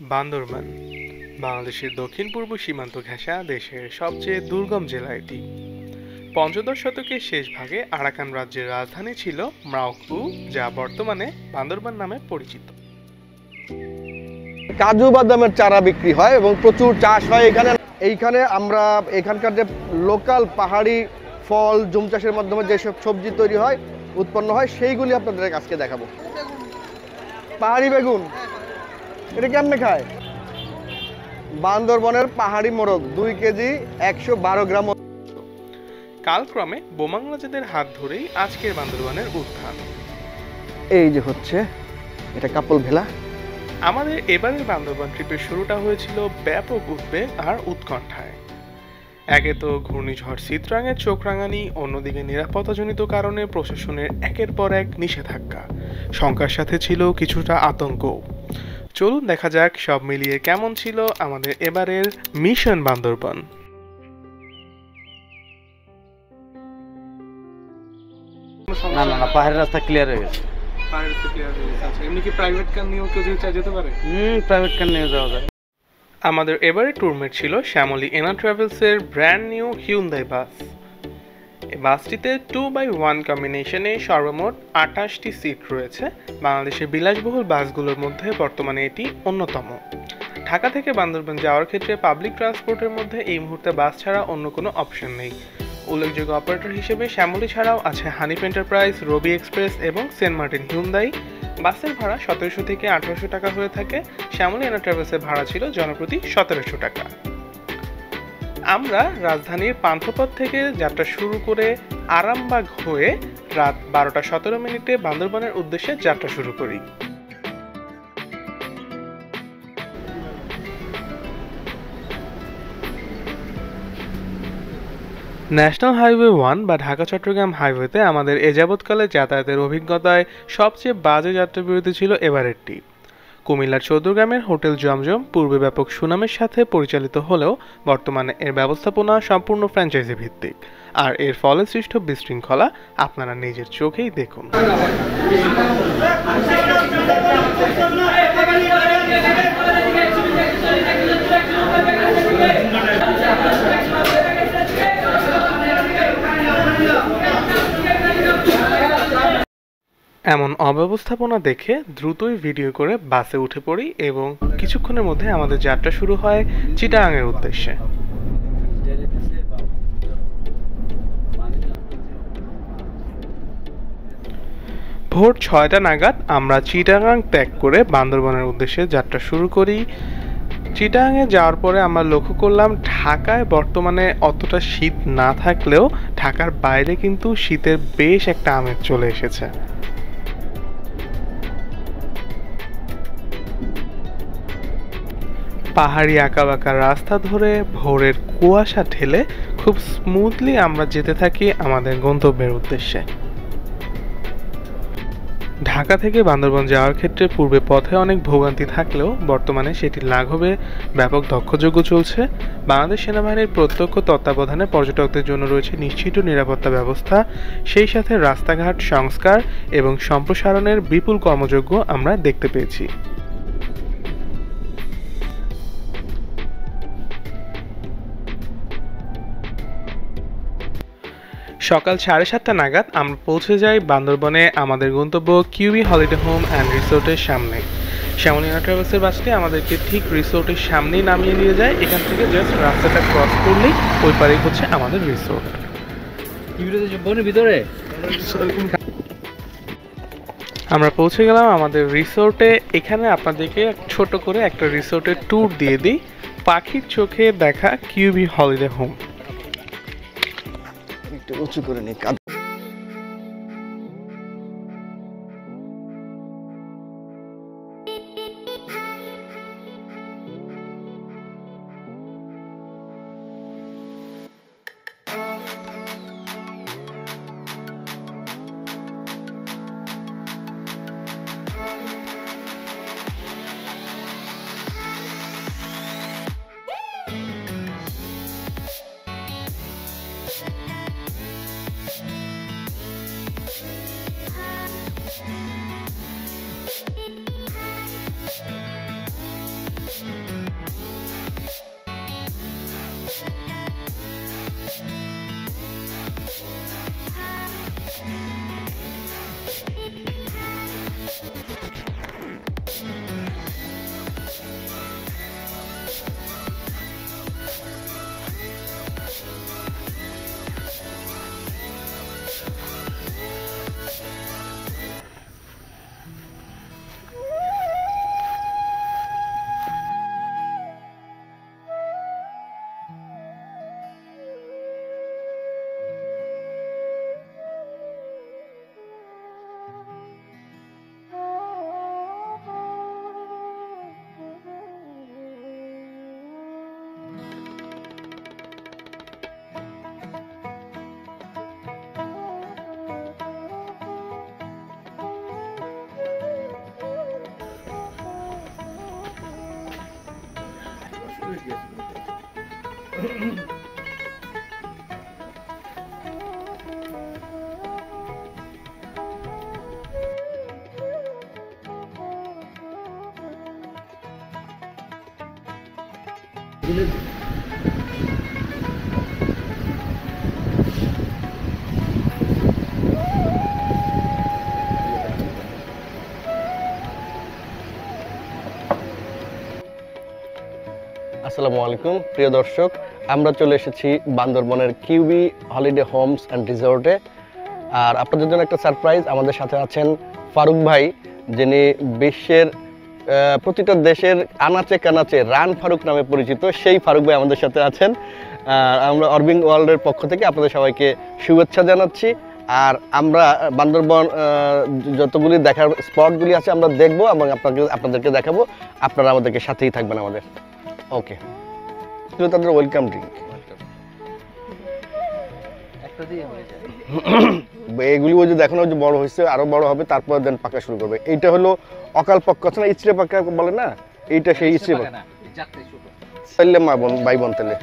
বান্দরবান বাংলাদেশের দক্ষিণ-পূর্ব সীমান্ত ঘেঁষা দেশের সবচেয়ে দুর্গম জেলা এটি। পঞ্চদশ শতকের শেষ ভাগে আরাকান রাজ্যের রাজধানী ছিল মাওক্রু, যা বর্তমানে বান্দরবান নামে পরিচিত। কাজু বাদামের চারা বিক্রি হয় এবং প্রচুর চাষ হয় এইখানে আমরা এখানকার যে লোকাল পাহাড়ি ফল জুম চাষের মাধ্যমে যেসব সবজি তৈরি হয় উৎপন্ন হয় সেইগুলি আপনাদের আজকে দেখাবো। পাহাড়ি বেগুন এটা কেমনে খায়? বান্দরবনের পাহাড়ি মোরগ 2 কেজি 112 গ্রাম। কালক্রমে বোমাং রাজাদের হাত ধরেই আজকের বান্দরবানের উত্থান। এই যে হচ্ছে এটা কাপল ভেলা। আমাদের এবারের বান্দরবান ট্রিপের শুরুটা হয়েছিল ব্যাপক উদ্বেগ আর উৎকণ্ঠায়। একে তো ঘূর্ণিঝড় চিত্রাঙের চোখ রাঙানি, অন্যদিকে নিরাপত্তাজনিত কারণে প্রশাসনের একের পর এক নিষেধাজ্ঞা, শঙ্কার সাথে ছিল কিছুটা আতঙ্ক। চলুন দেখা যাক সব মিলিয়ে কেমন ছিল আমাদের এবারের মিশন বান্দরবান। না পাহাড়ের রাস্তা ক্লিয়ার হয়ে গেছে। এমনি কি প্রাইভেট কার নিয়েও কেউ যেতে পারে? প্রাইভেট কার নিয়ে যাওয়া যায়। আমাদের এবারে ট্যুরমেট ছিল শ্যামলী এনা ট্রাভেলসের ব্র্যান্ড নিউ হিউন্দাই বাস। এই বাসটিতে 2x1 কম্বিনেশনে সর্বমোট 28টি সিট রয়েছে। বাংলাদেশের বিলাসবহুল বাসগুলোর মধ্যে বর্তমানে এটি অন্যতম। ঢাকা থেকে বান্দরবান যাওয়ার ক্ষেত্রে পাবলিক ট্রান্সপোর্টের মধ্যে এই মুহূর্তে বাস ছাড়া অন্য কোনো অপশন নেই। উল্লেখযোগ্য অপারেটর হিসেবে শ্যামলী ছাড়াও আছে হানিফ এন্টারপ্রাইজ, রবি এক্সপ্রেস এবং সেন্ট মার্টিন হিউন্দাই। বাসের ভাড়া 1700 থেকে 1800 টাকা হয়ে থাকে। শ্যামলী এনা ট্রাভেলসের ভাড়া ছিল জনপ্রতি 1700 টাকা। আমরা রাজধানীর পান্থপথ থেকে যাত্রা শুরু করে আরামবাগ হয়ে রাত 12টা 17 মিনিটে বান্দরবানের উদ্দেশ্যে যাত্রা শুরু করি। ন্যাশনাল হাইওয়ে 1 বা ঢাকা চট্টগ্রাম হাইওয়েতে আমাদের এ যাবৎকালে যাতায়াতের অভিজ্ঞতায় সবচেয়ে বাজে যাত্রাবিরতি ছিল এবারেরটি। কুমিল্লার চৌদ্দগ্রামের হোটেল জমজম পূর্বে ব্যাপক সুনামের সাথে পরিচালিত হলেও বর্তমানে এর ব্যবস্থাপনা সম্পূর্ণ ফ্র্যাঞ্চাইজি ভিত্তিক, আর এর ফলে সৃষ্ট বিশৃঙ্খলা আপনারা নিজের চোখেই দেখুন। এমন অব্যবস্থাপনা দেখে দ্রুতই ভিডিও করে বাসে উঠে পড়ি এবং কিছুক্ষণের মধ্যে আমাদের যাত্রা শুরু হয় চিটাগাংয়ের উদ্দেশ্যে। ভোর 6টা নাগাদ আমরা চিটাগাং ত্যাগ করে বান্দরবানের উদ্দেশ্যে যাত্রা শুরু করি। চিটাগাংয়ে যাওয়ার পরে আমরা লক্ষ্য করলাম ঢাকায় বর্তমানে অতটা শীত না থাকলেও ঢাকার বাইরে কিন্তু শীতের বেশ একটা আমেজ চলে এসেছে। পাহাড়ি আঁকাবাঁকা রাস্তা ধরে ভোরের কুয়াশা ঠেলে খুব স্মুথলি আমরা যেতে থাকি আমাদের গন্তব্যের উদ্দেশ্যে। ঢাকা থেকে বান্দরবান যাওয়ার ক্ষেত্রে পূর্বে পথে অনেক ভোগান্তি থাকলেও বর্তমানে সেটি লাঘবে ব্যাপক দক্ষযজ্ঞ চলছে। বাংলাদেশ সেনাবাহিনীর প্রত্যক্ষ তত্ত্বাবধানে পর্যটকদের জন্য রয়েছে নিশ্চিত নিরাপত্তা ব্যবস্থা, সেই সাথে রাস্তাঘাট সংস্কার এবং সম্প্রসারণের বিপুল কর্মযজ্ঞ আমরা দেখতে পেয়েছি। সকাল 7:30 নাগাদ আমরা পৌঁছে যাই বান্দরবনে আমাদের গন্তব্য কিউবি হলিডে হোম অ্যান্ড রিসোর্টের সামনে। শ্যামলী এনা ট্রাভেলসের বাসটি আমাদেরকে ঠিক রিসোর্টের সামনেই নামিয়ে দিয়ে যায়। এখান থেকে জাস্ট রাস্তাটা ক্রস করলেই ওই পারেই হচ্ছে আমাদের রিসোর্ট। ভিতরে আমরা পৌঁছে গেলাম আমাদের রিসোর্টে। এখানে আপনাদেরকে ছোট করে একটা রিসোর্টের ট্যুর দিয়ে দিই। পাখির চোখে দেখা কিউবি হলিডে হোম। একটু উঁচু করে নিই। আসসালামু আলাইকুম প্রিয় দর্শক, আমরা চলে এসেছি বান্দরবনের কিউবি হলিডে হোমস অ্যান্ড রিসোর্টে। আর আপনাদের জন্য একটা সারপ্রাইজ, আমাদের সাথে আছেন ফারুক ভাই, যিনি বিশ্বের প্রতিটা দেশের আনাচে কানাচে রান ফারুক নামে পরিচিত। সেই ফারুক ভাই আমাদের সাথে আছেন। আমরা অরবিং ওয়ার্ল্ডের পক্ষ থেকে আপনাদের সবাইকে শুভেচ্ছা জানাচ্ছি। আর আমরা বান্দরবন যতগুলি দেখার স্পটগুলি আছে আমরা দেখবো এবং আপনাদেরকে দেখাবো। আপনারা আমাদেরকে সাথেই থাকবেন আমাদের। ওকে, তাদের ওয়েলকাম ড্রিঙ্ক এগুলি ওই যে দেখুন ওই যে বড় হয়েছে, আরো বড় হবে, তারপর দেন পাকা শুরু করবে। এইটা হলো অকাল পক্ষ আছে না, ইচড়ে পাকা বলে না, এইটা সেই ইচড়ে পাকা। তাইলে মা বোন ভাই বোন তেলে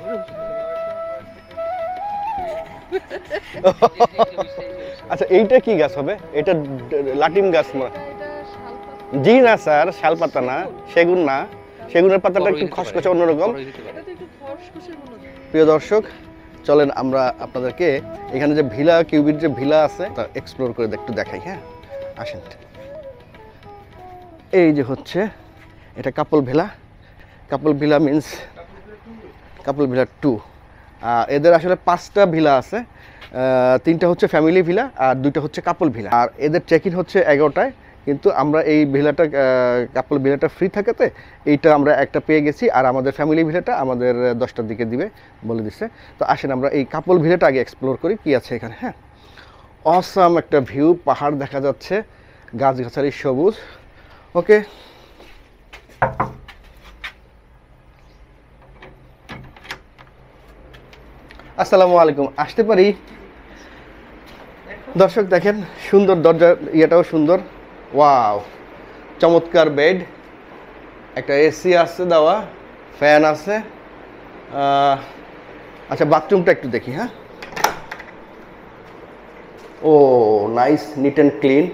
আচ্ছা, এইটা কি গাছ হবে? এটা লাটিম গাছ না? জি না স্যার, শালপাতা না, সেগুন না। সেগুনের পাতাটা একটু খসখসে অন্যরকম। প্রিয় দর্শক, চলেন আমরা আপনাদেরকে এখানে যে ভিলা, কিউবির যে ভিলা আছে তা এক্সপ্লোর করে একটু দেখাই। হ্যাঁ আসেন। এই যে হচ্ছে এটা কাপল ভিলা। কাপল ভিলা মিন্স কাপল ভিলা 2। এদের আসলে 5টা ভিলা আছে, 3টা হচ্ছে ফ্যামিলি ভিলা আর 2টা হচ্ছে কাপল ভিলা। আর এদের চেক ইন হচ্ছে 11টায়, কিন্তু আমরা এই ভিলাটা কাপল ভিলাটা ফ্রি থাকাতে এইটা আমরা একটা পেয়ে গেছি। আর আমাদের ফ্যামিলি ভিলাটা আমাদের 10টার দিকে দিবে বলে দিচ্ছে। তো আসেন আমরা এই কাপল ভিলাটা আগে এক্সপ্লোর করি কি আছে এখানে। হ্যাঁ, অসাম একটা ভিউ, পাহাড় দেখা যাচ্ছে, গাছগাছালি সবুজ। ওকে, আসসালামু আলাইকুম, আসতে পারি? দর্শক দেখেন, সুন্দর দরজা, ইয়েটাও সুন্দর। ওয়াও, চমৎকার বেড, একটা এসি আছে দেওয়া, ফ্যান আছে। আচ্ছা, বাথরুমটা একটু দেখি। হ্যাঁ, ও নাইস, নিট অ্যান্ড ক্লিন।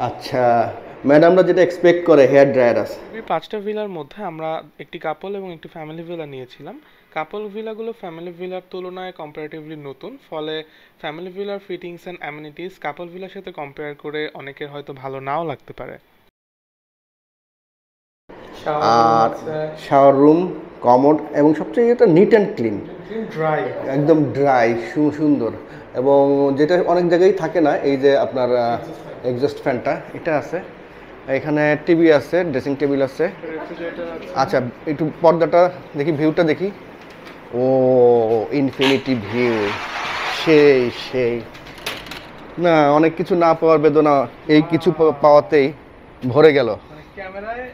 আচ্ছা, ম্যাডামরা যেটা এক্সপেক্ট করে, হেয়ার ড্রায়ার আছে। 5টা ভিলার মধ্যে আমরা একটি কাপল এবং একটি ফ্যামিলি ভিলা নিয়েছিলাম। কাপল ভিলাগুলো ফ্যামিলি ভিলার তুলনায় কম্পারেটিভলি নতুন, ফলে ফ্যামিলি ভিলার ফিটিংস অ্যান্ড অ্যামিনিটিস কাপল ভিলার সাথে কম্পেয়ার করে অনেকের হয়তো ভালো নাও লাগতে পারে। আর শাওয়ার রুম, কমোড এবং সবচেয়ে এটা নিট অ্যান্ড ক্লিন, ড্রাই, একদম ড্রাই, সুন্দর। এবং যেটা অনেক জায়গায় থাকে না, এই যে আপনার এক্সস্ট ফ্যানটা এটা আছে। এখানে টিভি আছে, ড্রেসিং টেবিল আছে। আচ্ছা, একটু পর্দাটা দেখি, ভিউটা দেখি। ও ইনফিনিটি ভিউ, সেই সেই না, অনেক কিছু না পাওয়ার বেদনা এই কিছু পাওয়াতেই ভরে গেল। ক্যামেরায়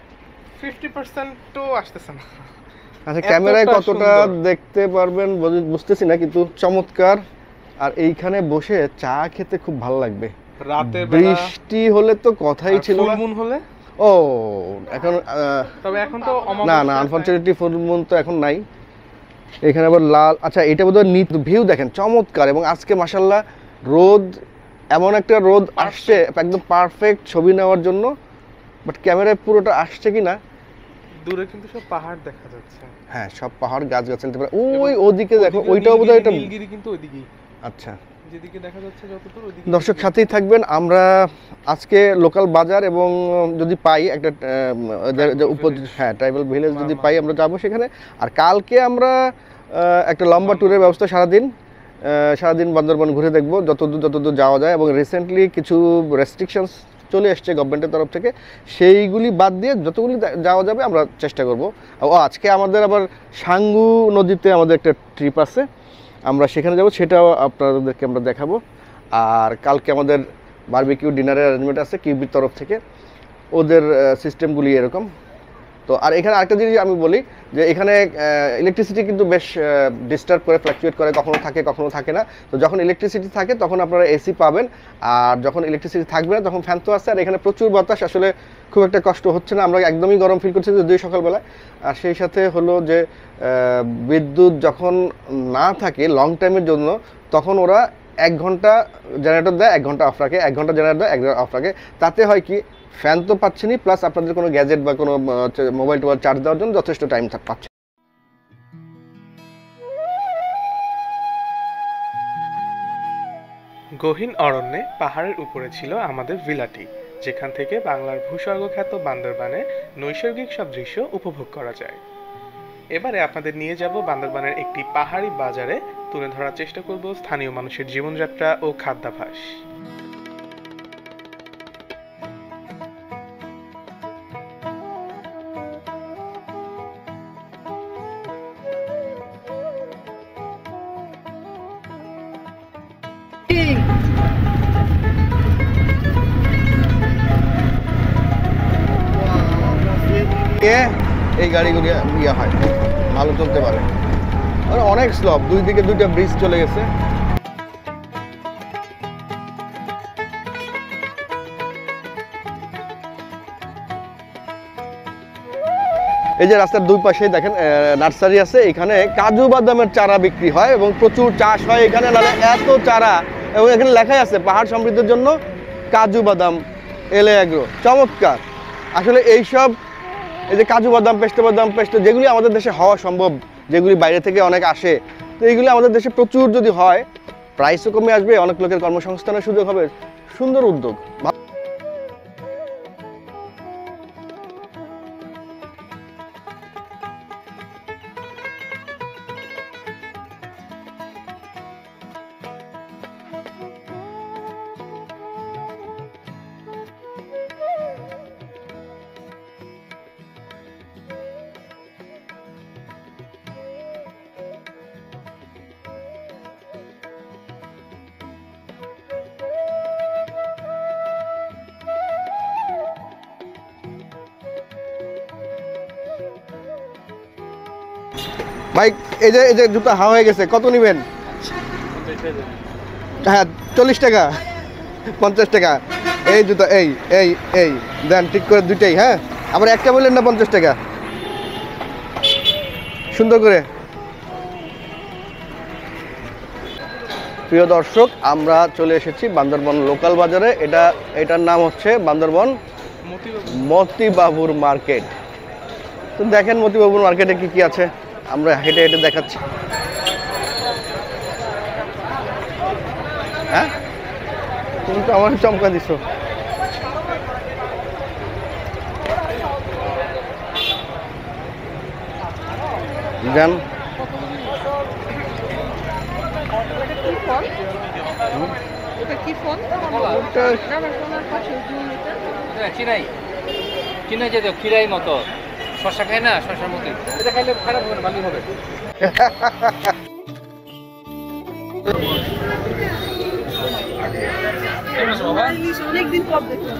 50%ও আসতেছে না। আচ্ছা, ক্যামেরায় কতটা দেখতে পারবেন বুঝতেছি না, কিন্তু চমৎকার। আর এইখানে বসে চা খেতে খুব ভালো লাগবে। রাতে বৃষ্টি হলে তো কথাই ছিল না, ফুল মুন হলে। ও এখন তবে এখন তো না না, আনফরচুনেটলি ফুল মুন তো এখন নাই। এখানে আবার লাল। আচ্ছা, এটা বোধহয় নিট ভিউ দেখেন, চমৎকার। এবং আজকে মাশাআল্লাহ রোদ, এমন একটা রোদ আসছে একদম পারফেক্ট ছবি নেওয়ার জন্য। বাট ক্যামেরায় পুরোটা আসছে কিনা, দূরে কিন্তু সব পাহাড় দেখা যাচ্ছে। হ্যাঁ, সব পাহাড়, গাছগাছালি। ওই ওদিকে দেখো, ওইটাও বোধহয় এটা নীলগিরি, কিন্তু ওইদিকেই। আচ্ছা, যেদিকে দেখা যাচ্ছে যতদূর ওইদিকে। দর্শক সাথেই থাকবেন। আমরা আজকে লোকাল বাজার এবং যদি পাই একটা হ্যাঁ ট্রাইবাল ভিলেজ যদি পাই আমরা যাবো সেখানে। আর কালকে আমরা একটা লম্বা ট্যুরের ব্যবস্থা, সারাদিন বান্দরবান ঘুরে দেখবো যতদূর যাওয়া যায়। এবং রিসেন্টলি কিছু রেস্ট্রিকশনস চলে এসছে গভর্নমেন্টের তরফ থেকে, সেইগুলি বাদ দিয়ে যতগুলি যাওয়া যাবে আমরা চেষ্টা করব। ও আজকে আমাদের আবার সাঙ্গু নদীতে আমাদের একটা ট্রিপ আছে, আমরা সেখানে যাব, সেটাও আপনাদেরকে আমরা দেখাবো। আর কালকে আমাদের বারবিকিউ ডিনারের অ্যারেঞ্জমেন্ট আছে কিউবির তরফ থেকে। ওদের সিস্টেমগুলি এরকম, তো আর এখানে আরেকটা জিনিস আমি বলি যে এখানে ইলেকট্রিসিটি কিন্তু বেশ ডিস্টার্ব করে, ফ্ল্যাকচুয়েট করে, কখনো থাকে কখনো থাকে না। তো যখন ইলেকট্রিসিটি থাকে তখন আপনারা এসি পাবেন, আর যখন ইলেকট্রিসিটি থাকবে না তখন ফ্যান তো আছে। আর এখানে প্রচুর বাতাস, আসলে খুব একটা কষ্ট হচ্ছে না, আমরা একদমই গরম ফিল করছি যদিও সকালবেলায়। আর সেই সাথে হলো যে বিদ্যুৎ যখন না থাকে লং টাইমের জন্য, তখন ওরা 1 ঘন্টা জেনারেটর দেয়, 1 ঘন্টা অফ রাখে, 1 ঘন্টা জেনারেটর দেয়, 1 ঘন্টা অফ রাখে। তাতে হয় কি, ফ্যান তো পাচ্ছেনই, প্লাস আপনাদের কোনো গ্যাজেট বা কোনো মোবাইল টোবাইল চার্জ দেওয়ার জন্য যথেষ্ট টাইম পাচ্ছে। গহীন অরণ্যে পাহাড়ের উপরে ছিল আমাদের ভিলাটি, যেখান থেকে বাংলার ভূস্বর্গখ্যাত বান্দরবানের নৈসর্গিক সব দৃশ্য উপভোগ করা যায়। এবারে আপনাদের নিয়ে যাব বান্দরবানের একটি পাহাড়ি বাজারে, তুলে ধরার চেষ্টা করব স্থানীয় মানুষের জীবনযাত্রা ও খাদ্যাভ্যাস। এই গাড়িগুলি ইয়ে হয়, ভালো চলতে পারে। অনেক স্লপ, দুই দিকে 2টা ব্রিজ চলে গেছে। এই যে রাস্তার দুই পাশে দেখেন নার্সারি আছে, এখানে কাজু বাদামের চারা বিক্রি হয় এবং প্রচুর চাষ হয় এখানে। নাহলে এত চারা, এবং এখানে লেখাই আছে পাহাড় সমৃদ্ধির জন্য কাজু বাদাম এলে এগ্রো। চমৎকার আসলে এইসব, এই যে কাজু বাদাম, পেস্ট যেগুলি আমাদের দেশে হওয়া সম্ভব, যেগুলি বাইরে থেকে অনেক আসে, তো এইগুলি আমাদের দেশে প্রচুর যদি হয়, প্রাইসও কমে আসবে, অনেক লোকের কর্মসংস্থানের সুযোগ হবে। সুন্দর উদ্যোগ। ভাই এই যে জুতা হাওয়া হয়ে গেছে, কত নেবেন? হ্যাঁ 40 টাকা, 50 টাকা। এই জুতা এই এই এই দেন ঠিক করে দুইটাই। হ্যাঁ, আবার একটা বললেন না 50 টাকা, সুন্দর করে। প্রিয় দর্শক, আমরা চলে এসেছি বান্দরবন লোকাল বাজারে। এটার নাম হচ্ছে বান্দরবন মতিবাবুর মার্কেট। তো দেখেন মতিবাবুর মার্কেটে কি কি আছে, আমরা হেঁটে হেঁটে দেখাচ্ছি। হ্যাঁ, তুমি তো আমার চমকা দিছো। জান চিনাই যে খিরাই মতো শশা খায় না, শশার মতো এটা খাইলে খারাপ হবে না, ভালোই হবে। অনেকদিন পর দেখলাম।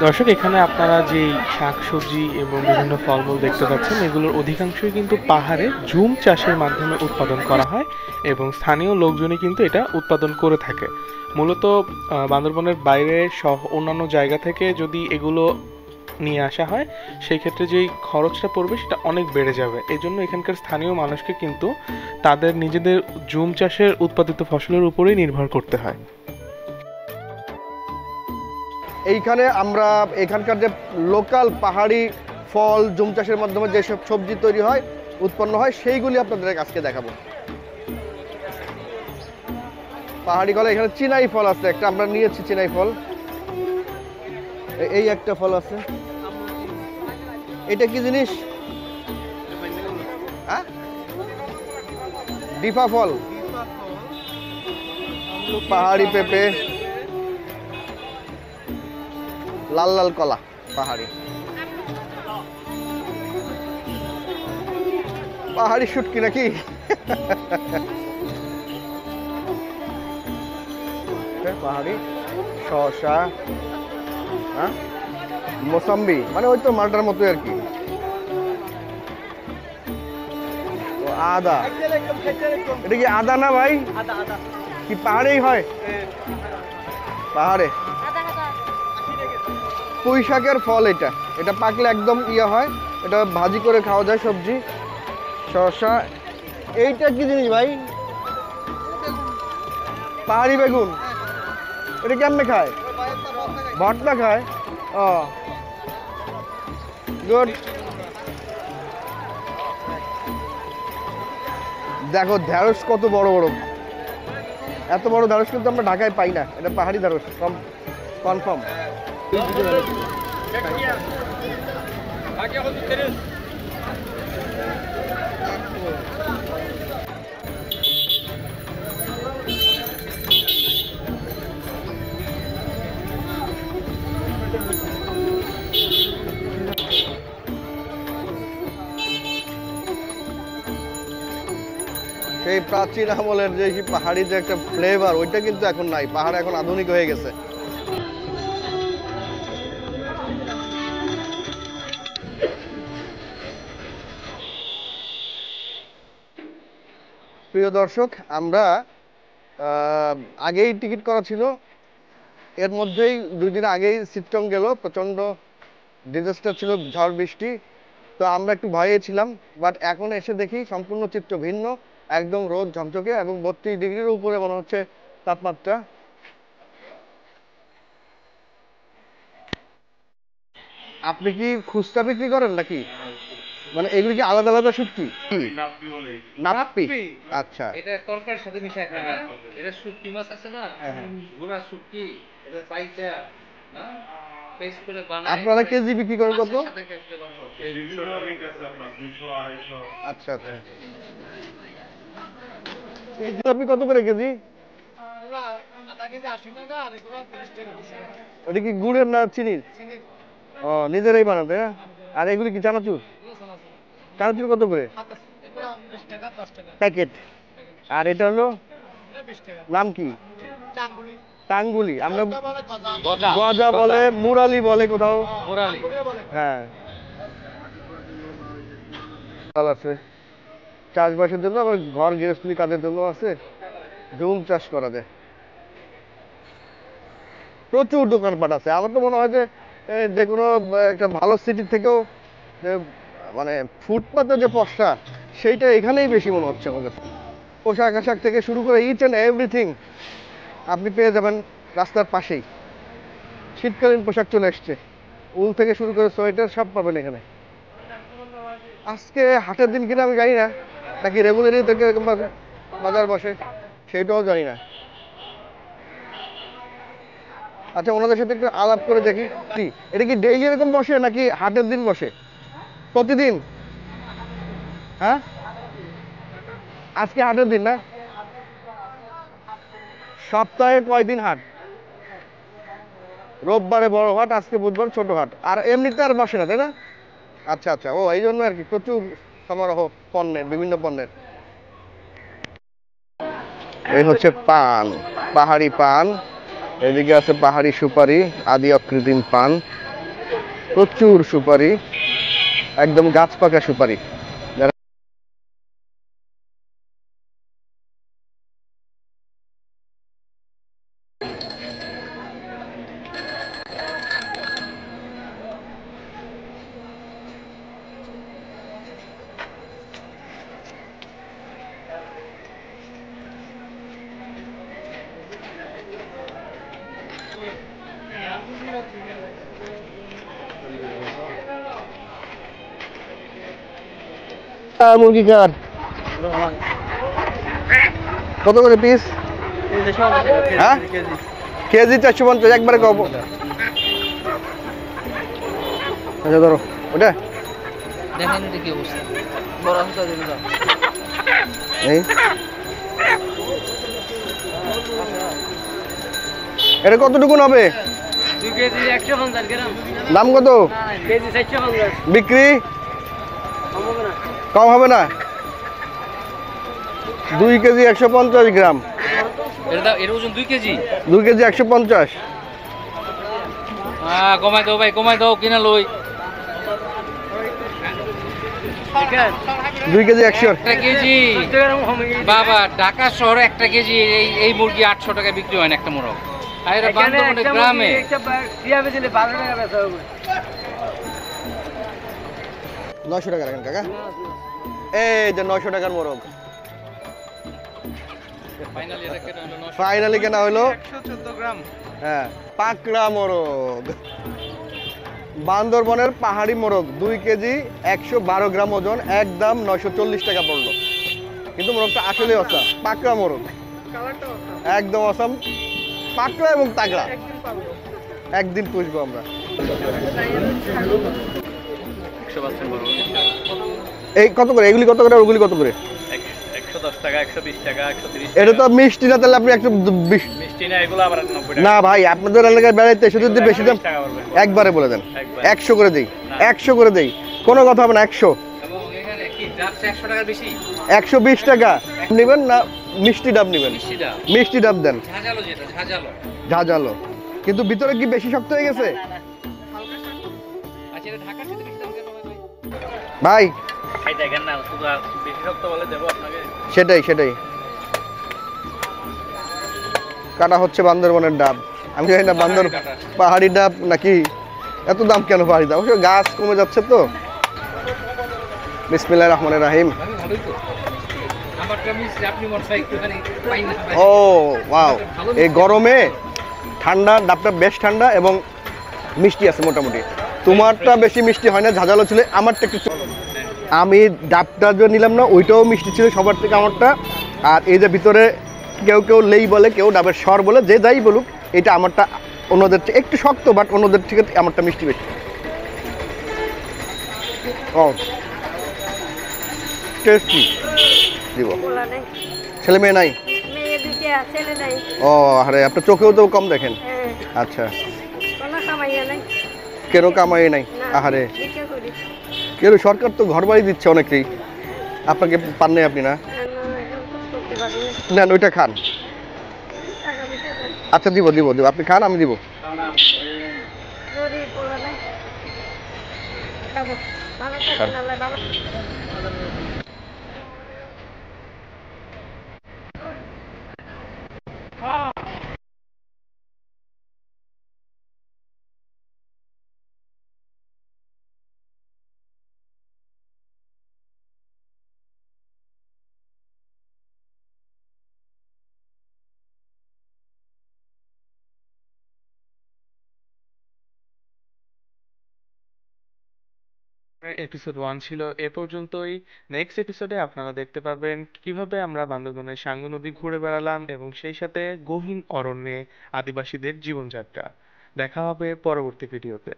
দর্শক, এখানে আপনারা যে শাকসবজি এবং বিভিন্ন ফলমূল দেখতে পাচ্ছেন, এগুলোর অধিকাংশই কিন্তু পাহাড়ে ঝুম চাষের মাধ্যমে উৎপাদন করা হয় এবং স্থানীয় লোকজনই কিন্তু এটা উৎপাদন করে থাকে। মূলত বান্দরবনের বাইরে সহ অন্যান্য জায়গা থেকে যদি এগুলো নিয়ে আসা হয়, সেই ক্ষেত্রে যেই খরচটা পড়বে সেটা অনেক বেড়ে যাবে। এই জন্য এখানকার স্থানীয় মানুষকে কিন্তু তাদের নিজেদের ঝুম চাষের উৎপাদিত ফসলের উপরেই নির্ভর করতে হয়। এইখানে আমরা এখানকার যে লোকাল পাহাড়ি ফল জুম চাষের মাধ্যমে যেসব সবজি তৈরি হয়, উৎপন্ন হয়, সেইগুলি আপনাদের আজকে দেখাবো। পাহাড়ি কলা, এখানে চিনাই ফল আছে একটা, আমরা নিয়েছি চিনাই ফল। এই একটা ফল আছে, এটা কি জিনিস? ডিফা ফল। পাহাড়ি পেঁপে, লাল লাল কলা পাহাড়ি, পাহাড়ি শুটকি নাকি? পাহাড়ি শসা, হ্যাঁ মোসাম্বি, মানে ওই তো মালটার মতো আর কি। আদা, এটা কি আদা না ভাই? কি পাহাড়েই হয়? পাহাড়ে পুঁই শাকের ফল এটা, এটা পাকলে একদম ইয়ে হয়, এটা ভাজি করে খাওয়া যায় সবজি। শসা, এইটা কি জিনিস ভাই? পাহাড়ি বেগুন, এটা কেমনে খায়? ভর্তা খায়। ও গুড। দেখো ঢেঁড়স কত বড় বড়, এত বড় ঢেঁড়স কিন্তু আমরা ঢাকায় পাই না, এটা পাহাড়ি ঢেঁড়স কনফার্ম। সেই প্রাচীন আমলের যে পাহাড়ি যে একটা ফ্লেভার, ওইটা কিন্তু এখন নাই। পাহাড় এখন আধুনিক হয়ে গেছে। প্রিয় দর্শক, আমরা আগেই টিকিট করা ছিল, এর মধ্যেই 2 দিন আগেই সিটটং গেল, প্রচন্ড ডিজাস্টার ছিল, ঝড় বৃষ্টি, তো আমরা একটু ভয়ে ছিলাম। বাট এখন এসে দেখি সম্পূর্ণ চিত্র ভিন্ন, একদম রোদ ঝকঝকে এবং 32 ডিগ্রির উপরে মনে হচ্ছে তাপমাত্রা। আপনি কি খুচরা বিক্রি করেন নাকি? মানে এগুলি কি আলাদা আলাদা শুটকি? নাপ্পি, আচ্ছা। এটা তরকারির সাথে মিশায় খায়। এটা শুটকি মাছ আছে না, গুড়া শুটকি, এটা পাইতে না পেস্ট করে বানায়। আপনারা কেজি বিক্রি করেন কত? আচ্ছা আচ্ছা। আপনি কত করে কেজি? ওটা কি গুড়ের না চিনির? ও নিজেরাই বানাতে। আর এগুলি কি চানাচুর? চানাচুর কত করে প্যাকেট? আর এটা হলো নাম কি? টাঙ্গুলি, আমরা গজা বলে, মুরালি বলে কোথাও। হ্যাঁ, আছে চাষবাসের জন্য, আবার ঘর গৃহস্থলী কাজের জন্য আছে, জুম চাষ করা যায়। প্রচুর দোকানপাট আছে। আমার তো মনে হয় যে যে কোনো একটা ভালো সিটির থেকেও মানে ফুটপাতের যে পশা, সেইটা এখানেই বেশি মনে হচ্ছে আমার কাছে। পোশাক আশাক থেকে শুরু করে ইচ অ্যান্ড এভরিথিং আপনি পেয়ে যাবেন রাস্তার পাশেই। শীতকালীন পোশাক চলে এসছে, উল থেকে শুরু করে সোয়েটার সব পাবেন এখানে। আজকে হাটের দিন কিনা আমি জানি না, নাকি রেগুলারই থেকে বাজার বসে সেইটাও জানি না। আচ্ছা, ওনাদের সাথে একটু আলাপ করে দেখি। এটা কি ডেইলি এরকম বসে নাকি হাটের দিন বসে? প্রতিদিন? হ্যাঁ, আজকে হাটের দিন না? সপ্তাহে কয়দিন হাট? রোববারে বড় হাট, আজকে বুধবার ছোট হাট, আর এমনিতে আর বসে না, তাই না? আচ্ছা আচ্ছা, ও এই জন্য আর কি, প্রচুর সমারোহ পণ্যের, বিভিন্ন পণ্যের। এই হচ্ছে পান, পাহাড়ি পান, এদিকে আছে পাহাড়ি সুপারি, আদি অকৃত্রিম পান, প্রচুর সুপারি, একদম গাছ পাকা সুপারি। মুরগি কার কত করে পিস? হ্যাঁ, কেজি 450, একবারে কব। আচ্ছা ধরো ওটা দেখেন এটা কি অবস্থা, বড় হাতা দিন দাও। এই এটা কতটুকুন হবে? 2 কেজি 150 গ্রাম। দাম কত? কেজি 450। বিক্রি কম হবে না? কম হবে না? 2 কেজি 150 গ্রাম। এর ওজন 2 কেজি। 2 কেজি 150। কমাই দাও ভাই, কমাই দাও, কিনা লই। 2 কেজি 100। 1 কেজি বাবা, ঢাকা শহরে 1 কেজি এই মুরগি 800 টাকা বিক্রি হয় না একটা মোরগ। আর এটা বান্দরবনের গ্রামে 900 টাকা রাখেন কাকা। এই যে 900 টাকার মোরগ ফাইনালি এটা কেন হলো 900। ফাইনালি কেনা হলো। 114 গ্রাম। হ্যাঁ, পাকড়া মোরগ, বান্দরবনের পাহাড়ি মোরগ, 2 কেজি 112 গ্রাম ওজন, একদম 940 টাকা পড়লো। কিন্তু মোরগটা আসলে অসাম, পাকড়া মোরগ, একদম অসাম, পাকড়া এবং তাগড়া। একদিন পুষবো আমরা। এই কত করে এগুলি, কত করে ওগুলি কত করে? 110 টাকা, 120 টাকা, 130 এটা টাকা। তো মিষ্টি না, তাহলে আপনি একটু মিষ্টি না, এগুলো আবার 90 টাকা। না ভাই, আপনাদের এলাকায় বেড়াইতে এসে যদি বেশি দাম, 20 টাকা পড়বে। একবারে বলে দেন। একবারে। 100 করে দেই, না। 100 করে দেই, কোনো কথা হবে না। 100, এবং এখানে কি ডাব 100 টাকা বেশি। 120 টাকা নেবেন না মিষ্টি ডাব নেবেন? মিষ্টিটা মিষ্টি ডাব দেন, ঝাঁঝালো, যেটা ঝাঁঝালো। ঝাঁঝালো। কিন্তু ভিতরে কি বেশি শক্ত হয়ে গেছে? আচ্ছা, এটা ঢাকার সাথে বেশি দাম কেন হয় ভাই? ভাই খাই দেখেন না, শুধু বেশি শক্ত বলে দেবো আপনাকে। সেটাই সেটাই, কাটা হচ্ছে বান্দরবনের ডাব। আমি জানি না বান্দর পাহাড়ি ডাব নাকি, এত দাম কেন পাহাড়ি ডাব? অবশ্য গাছ কমে যাচ্ছে তো। বিসমিল্লাহির রহমানির রহিম। ভাবি ভালোই তো। আমারটা মিষ্টি, আপনি মনে হয় একটুখানি পাই না ভাই। ও ওয়াও, এই গরমে ঠান্ডা ডাবটা বেশ ঠান্ডা এবং মিষ্টি আছে মোটামুটি। তোমারটা বেশি মিষ্টি হয় না, ঝাঁঝালো ছিল, আমারটা একটু। আমি ডাবটা যে নিলাম না, ওইটাও মিষ্টি ছিল সবার থেকে আমারটা। আর এই যে ভিতরে কেউ কেউ লেই বলে, কেউ ডাবের স্বর বলে, যে যাই বলুক, এটা আমারটা অন্যদের থেকে একটু শক্ত, বাট অন্যদের থেকে আমারটা মিষ্টি বেশি। ও টেস্টি। দিব, পোলা নেই, ছেলে মেয়ে নাই? মেয়ে দুইটা, ছেলে নাই। ও আরে, আপনার চোখেও তো কম দেখেন। হ্যাঁ, আচ্ছা, কোনো কামাইয়া নাই। কেন কামাই নাই? না, আহারে, ভিক্ষা করি। কেন? সরকার তো ঘর বাড়ি দিচ্ছে অনেকেই, আপনাকে পান নাই আপনি? না না, এখন তো করতে পারি না। নেন, ওইটা খান। টাকা পয়সা নাই। আচ্ছা দিব দিব দিব, আপনি খান, আমি দিব। গরিব পোলা নাই। খাবো। ভালো খান। থাকেন, আল্লাহ ভালো। এপিসোড 1 ছিল এ পর্যন্তই। নেক্সট এপিসোডে আপনারা দেখতে পাবেন কিভাবে আমরা বান্দরবনের সাঙ্গু নদী ঘুরে বেড়ালাম এবং সেই সাথে গহীন অরণ্যে আদিবাসীদের জীবনযাত্রা। দেখা হবে পরবর্তী ভিডিওতে।